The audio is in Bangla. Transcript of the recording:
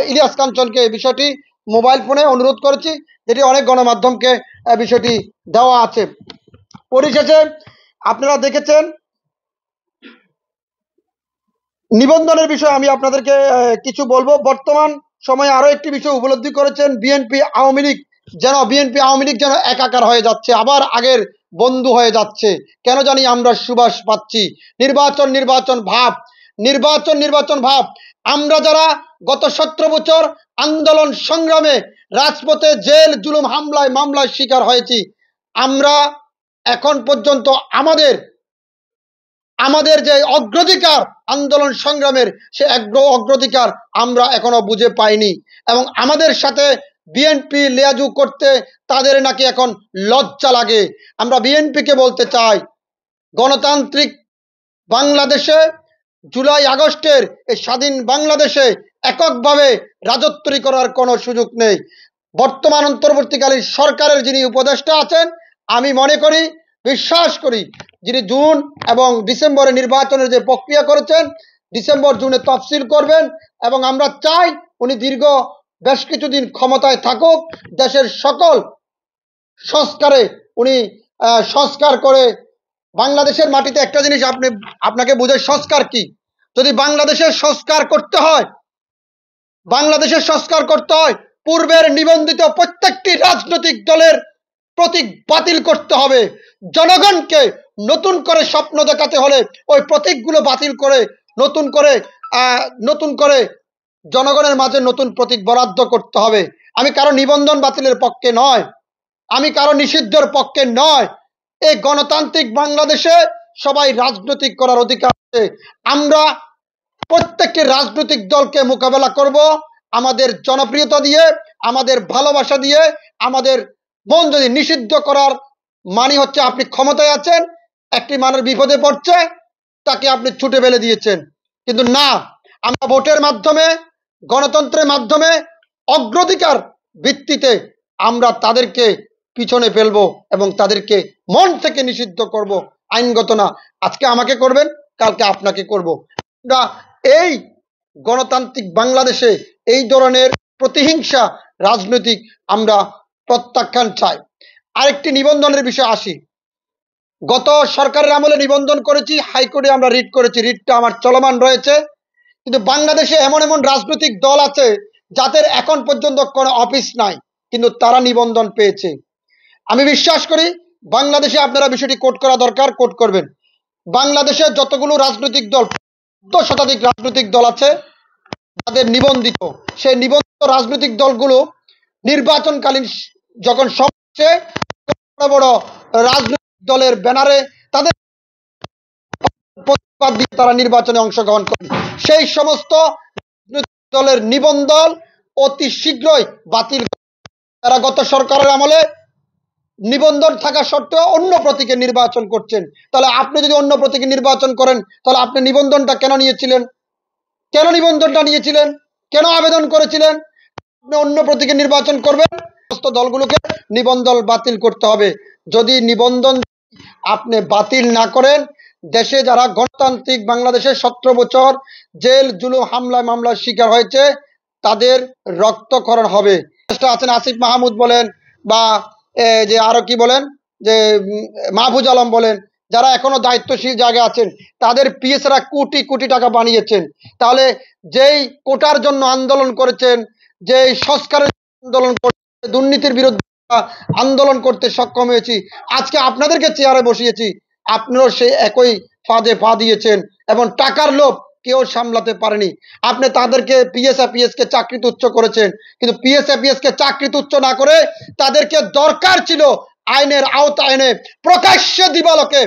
ইলিয়াস কাঞ্চনকে এই বিষয়টি মোবাইল ফোনে অনুরোধ করেছি, যেটি অনেক গণমাধ্যমকে বিষয়টি দেওয়া আছে। পরিশেষে আপনারা দেখেছেন নিবন্ধনের বিষয়ে আমি আপনাদেরকে কিছু বলবো। বর্তমান সময়ে আরো একটি বিষয় উপলব্ধি করেছেন, বিএনপি আওয়ামী লীগ যেন একাকার হয়ে যাচ্ছে, আবার আগের বন্ধু হয়ে যাচ্ছে। কেন জানি আমরা সুবাস পাচ্ছি নির্বাচন ভাব। আমরা যারা গত 17 বছর আন্দোলন সংগ্রামে রাজপথে জেল জুলুম হামলায় মামলায় শিকার হয়েছি, আমরা এখন পর্যন্ত আমাদের যে অগ্রাধিকার আন্দোলন সংগ্রামের, সে অগ্রাধিকার আমরা এখনো বুঝে পাইনি। এবং আমাদের সাথে বিএনপি লেয়াজু করতে তাদের নাকি এখন লজ্জা লাগে। আমরা বিএনপিকে বলতে চাই, গণতান্ত্রিক বাংলাদেশে জুলাই আগস্টের এই স্বাধীন বাংলাদেশে এককভাবে রাজত্বী করার কোনো সুযোগ নেই। বর্তমান অন্তর্বর্তীকালীন সরকারের যিনি উপদেষ্টা আছেন, আমি মনে করি, বিশ্বাস করি, যিনি জুন এবং ডিসেম্বরে নির্বাচনের যে প্রক্রিয়া করেছেন, ডিসেম্বর জুনে তফসিল করবেন, এবং আমরা চাই উনি দীর্ঘ বেশ কিছুদিন ক্ষমতায় থাকুক, দেশের সকল সংস্কারে উনি সংস্কার করে বাংলাদেশের মাটিতে একটা জিনিস আপনাকে বুঝে, সংস্কার কি। যদি বাংলাদেশের সংস্কার করতে হয় পূর্বের নিবন্ধিত প্রত্যেকটি রাজনৈতিক দলের প্রতীক বাতিল করতে হবে। জনগণকে নতুন করে স্বপ্ন দেখাতে হলে ওই প্রতীকগুলো বাতিল করে নতুন করে জনগণের মাঝে নতুন প্রতীক বরাদ্দ করতে হবে। আমি কারো নিবন্ধন বাতিলের পক্ষে নয়, আমি কারো নিষিদ্ধের পক্ষে নয়। এই গণতান্ত্রিক বাংলাদেশে সবাই রাজনৈতিক করার অধিকার আছে। আমরা প্রত্যেকটি রাজনৈতিক দলকে মোকাবেলা করব আমাদের জনপ্রিয়তা দিয়ে, আমাদের ভালোবাসা দিয়ে। আমাদের মন যদি নিষিদ্ধ করার মানে হচ্ছে আপনি ক্ষমতায় আছেন, একটি মানুষ বিপদে পড়ছে, তাকে আপনি ছুটে ফেলে দিয়েছেন, কিন্তু না, আমরা ভোটের মাধ্যমে, গণতন্ত্রের মাধ্যমে অগ্রাধিকার ভিত্তিতে আমরা তাদেরকে পিছনে ফেলবো এবং তাদেরকে মন থেকে নিষিদ্ধ করব। আইনগত না, আজকে আমাকে করবেন, কালকে আপনাকে করব। আমরা এই গণতান্ত্রিক বাংলাদেশে এই ধরনের প্রতিহিংসা রাজনৈতিক আমরা প্রত্যাখ্যান চাই। আরেকটি নিবন্ধনের বিষয়ে আসি। গত সরকারের আমলে নিবন্ধন করেছি, হাইকোর্টে আমরা রিট করেছি, রিটটা আমার চলমান রয়েছে। কিন্তু বাংলাদেশে এমন রাজনৈতিক দল আছে যাদের এখন পর্যন্ত কোনো অফিস নাই, কিন্তু তারা নিবন্ধন পেয়েছে। আমি বিশ্বাস করি বাংলাদেশে আপনারা বিষয়টি কোট করা দরকার, কোট করবেন। বাংলাদেশে যতগুলো রাজনৈতিক দল, ১০ শতাধিক রাজনৈতিক দল আছে তাদের নিবন্ধিত, সেই নিবন্ধিত রাজনৈতিক দলগুলো নির্বাচনকালীন যখন সবচেয়ে বড় বড় রাজনৈতিক দলের ব্যানারে তাদের প্রতিবাদ দিয়ে তারা নির্বাচনে অংশগ্রহণ করে। সেই সমস্ত রাজনৈতিক দলের নিবন্ধন অতি শীঘ্রই বাতিল। তারা গত সরকারের আমলে নিবন্ধন থাকা সত্ত্বেও অন্য প্রতীকে নির্বাচন করছেন। তাহলে আপনি যদি অন্য প্রতীকে নির্বাচন করেন, তাহলে আপনি নিবন্ধনটা কেন নিয়েছিলেন? কেন আবেদন করেছিলেন? আপনি অন্য প্রতীকে নির্বাচন করবেন। সমস্ত দলগুলোকে নিবন্ধন বাতিল করতে হবে। যদি নিবন্ধন আপনি বাতিল না করেন, দেশে যারা গণতান্ত্রিক বাংলাদেশে 17 বছর জেল জুলুম হামলায় মামলার শিকার হয়েছে, তাদের রক্তক্ষরণ হবে। আছেন আসিফ মাহমুদ বলেন, বা যে আরো কি বলেন, যে মাহফুজ আলম বলেন, যারা এখনো দায়িত্বশীল জায়গায় আছেন, তাদের পিএসরা কোটি কোটি টাকা বানিয়েছেন। তাহলে যেই কোটার জন্য আন্দোলন করেছেন, যেই সংস্কারের আন্দোলন করেছেন, দুর্নীতির বিরুদ্ধে আন্দোলন করতে সক্ষম হয়েছি, আজকে আপনাদেরকে চেয়ারে বসিয়েছি, আপনারাও সেই একই ফাঁদে পা দিয়েছেন এবং টাকার লোভ কেউ সামলাতে পারেনি। আপনি তাদেরকে পিএস কে চাকরি তুচ্ছ করেছেন, কিন্তু পিএস কে চাকরি তুচ্ছ না করে তাদেরকে দরকার ছিল আইনের আওতায় এনে প্রকাশ্যে দিবালোকে